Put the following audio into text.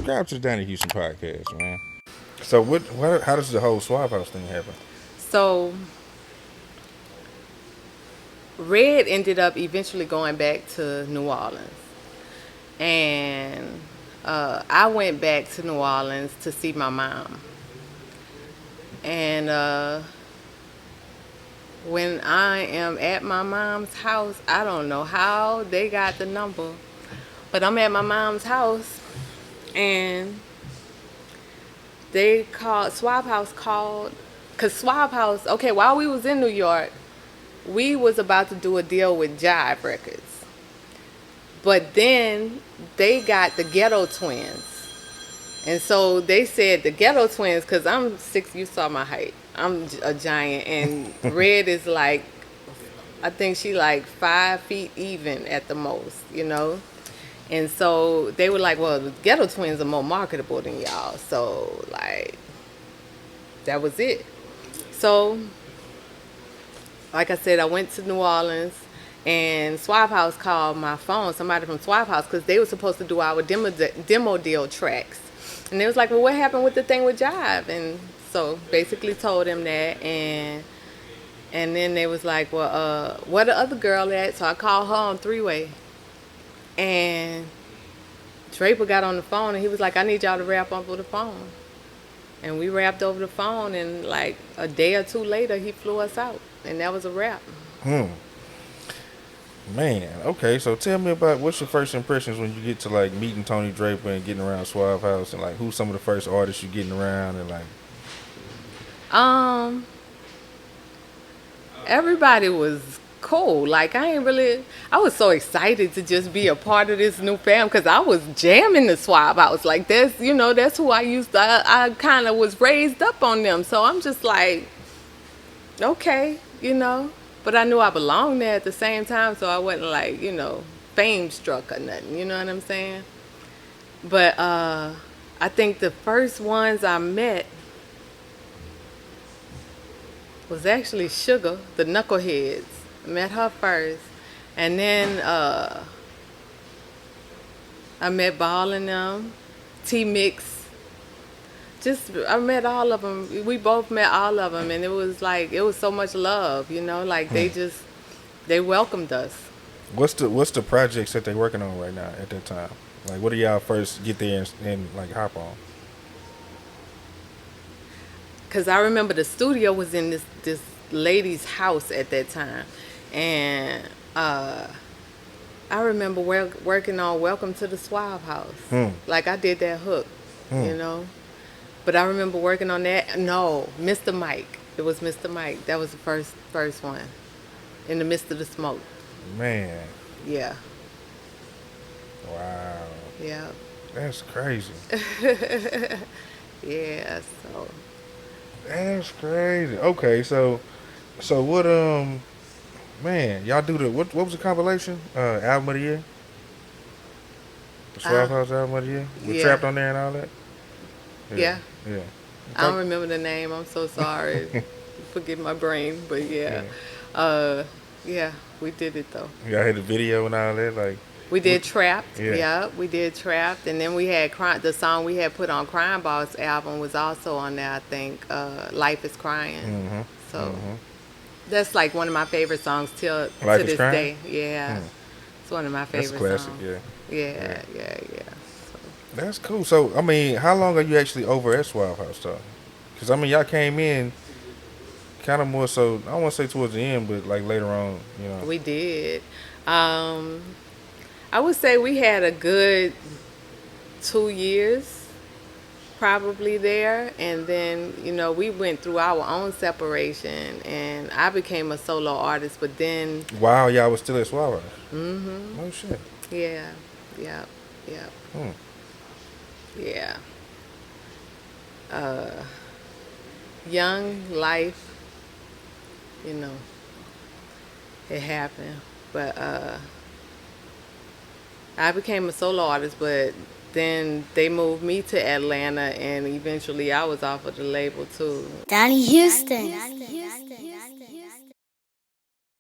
subscribe to the Donnie Houston podcast, man. So how does the whole Suave House thing happen? So Red ended up eventually going back to New Orleans, and I went back to New Orleans to see my mom. And when I am at my mom's house, I don't know how they got the number, but I'm at my mom's house, and they called Suave House called, cause Suave House. Okay, while we was in New York, we was about to do a deal with Jive Records, but then they got the Ghetto Twins. And so they said the Ghetto Twins, because I'm 6, you saw my height. I'm a giant. And Red is like, I think she like 5 feet even at the most, you know? And so they were like, well, the Ghetto Twins are more marketable than y'all. So, like, that was it. So, like I said, I went to New Orleans, and Suave House called my phone, somebody from Suave House, because they were supposed to do our demo deal tracks. And they was like, well, what happened with the thing with Jive? And so basically told them that, and then they was like, well, where the other girl at? So I called her on three-way, and Draper got on the phone, and he was like, I need y'all to rap over the phone. And we rapped over the phone, and like a day or two later, he flew us out, and that was a wrap. Man, okay. So tell me about what's your first impressions when you get to like meeting Tony Draper and getting around Suave House, and like who's some of the first artists you getting around, and like Um, Everybody was cool. Like I was so excited to just be a part of this new fam because I was jamming the Swab. I was like, that's who I used to. I kind of was raised up on them, so I'm just like, okay. But I knew I belonged there at the same time, so I wasn't like, fame struck or nothing. You know what I'm saying? But I think the first ones I met was actually Sugar, the Knuckleheads. Met her first, and then I met Ball and them, T Mix. Just I met all of them. We both met all of them, and it was so much love. Like they welcomed us. what's the projects that they working on right now at that time? Like, what do y'all first get there and like hop on? Cause I remember the studio was in this lady's house at that time, and I remember working on "Welcome to the Suave House." Like I did that hook, you know. But I remember working on that. No, Mr. Mike. It was Mr. Mike. That was the first one. In the midst of the smoke. Man, Yeah. wow, Yeah. that's crazy. Yeah. So That's crazy. Okay, so what man, y'all do the what was the compilation? Album of the year? The Suave uh, House album of the year? With yeah. Trapped on there and all that? Yeah. Yeah. Yeah. I don't remember the name. I'm so sorry. Forgive my brain, but yeah. Yeah. Uh, yeah, we did it though. Y'all had the video and all that, like We what, did Trapped. yeah. Yeah, we did Trapped, and then we had the song we had put on Crime Boss album was also on there. I think Life is Crying. So that's like one of my favorite songs till Life to is this Crying? day. Yeah, it's one of my That's a favorite classic, songs. yeah. Yeah. Yeah. So, That's cool. So I mean, how long are you actually over at Suave House though? Because I mean, y'all came in kind of more so. I don't want to say towards the end, but like later on, you know. we did. Um, I would say we had a good 2 years probably there, and then we went through our own separation, and I became a solo artist, but then Wow, y'all was still at Suave House. Oh shit. yeah, yeah, yeah, Hmm. yeah. uh Young life, you know it happened, but I became a solo artist, but then they moved me to Atlanta, and eventually I was off of the label too. Donnie Houston.